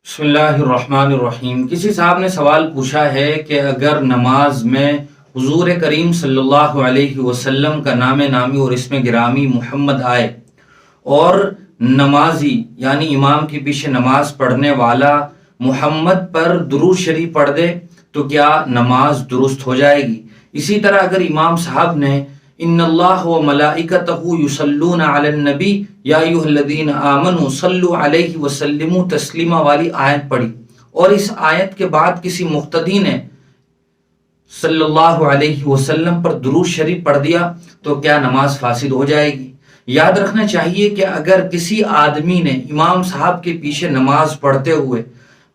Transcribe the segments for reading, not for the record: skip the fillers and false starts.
بسم اللہ الرحمن الرحیم۔ کسی صاحب نے سوال پوچھا ہے کہ اگر نماز میں حضور کریم صلی اللہ علیہ وسلم کا نام نامی اور اسم گرامی محمد آئے اور نمازی یعنی امام کے پیچھے نماز پڑھنے والا محمد پر درود شریف پڑھ دے تو کیا نماز درست ہو جائے گی؟ اسی طرح اگر امام صاحب نے ان اللہ و ملائکتہ یصلون علی النبی یا ایھا الذین آمنوا صلوا علیہ وسلموا تسلیما والی آیت پڑھی اور اس آیت کے بعد کسی مقتدی نے صلی اللہ علیہ وسلم پر درود شریف پڑھ دیا تو کیا نماز فاسد ہو جائے گی؟ یاد رکھنا چاہیے کہ اگر کسی آدمی نے امام صاحب کے پیچھے نماز پڑھتے ہوئے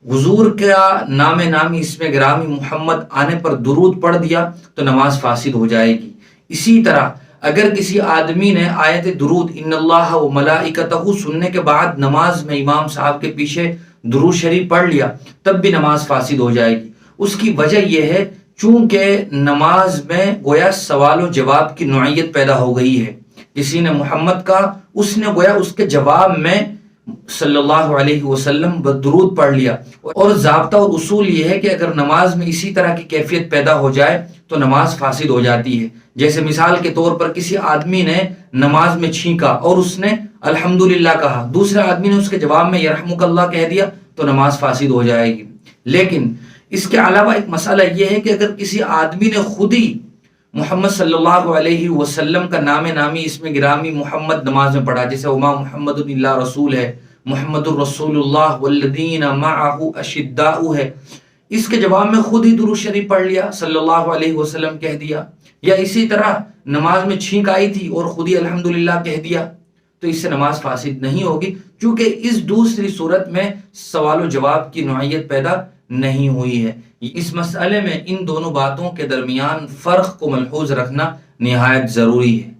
حضور کا نام نامی اسم گرامی محمد آنے پر درود پڑھ دیا تو نماز فاسد ہو جائے گی۔ اسی طرح اگر کسی آدمی نے آیت درود ان اللہ و ملائکتہ سننے کے بعد نماز میں امام صاحب کے پیچھے درود شریف پڑھ لیا تب بھی نماز فاسد ہو جائے گی۔ اس کی وجہ یہ ہے چونکہ نماز میں گویا سوال و جواب کی نوعیت پیدا ہو گئی ہے، کسی نے محمد کہا، اس نے گویا اس کے جواب میں صلی اللہ علیہ وسلم درود پڑھ لیا، اور ضابطہ اور اصول یہ ہے کہ اگر نماز میں اسی طرح کی کیفیت پیدا ہو جائے تو نماز فاسد ہو جاتی ہے۔ جیسے مثال کے طور پر کسی آدمی نے نماز میں چھینکا اور اس نے الحمدللہ کہا، دوسرے آدمی نے اس کے جواب میں یرحمک اللہ کہہ دیا تو نماز فاسد ہو جائے گی۔ لیکن اس کے علاوہ ایک مسئلہ یہ ہے کہ اگر کسی آدمی نے خود ہی محمد صلی اللہ علیہ وسلم کا نام نامی اسم گرامی محمد نماز میں پڑھا، جیسے وما محمد الا رسول ہے، محمد الرسول اللہ والذین معہ اشداء ہے، اس کے جواب میں خود ہی درود شریف پڑھ لیا، صلی اللہ علیہ وسلم کہہ دیا، یا اسی طرح نماز میں چھینک آئی تھی اور خود ہی الحمدللہ کہہ دیا تو اس سے نماز فاسد نہیں ہوگی، کیونکہ اس دوسری صورت میں سوال و جواب کی نوعیت پیدا نہیں ہوئی ہے۔ اس مسئلے میں ان دونوں باتوں کے درمیان فرق کو ملحوظ رکھنا نہایت ضروری ہے۔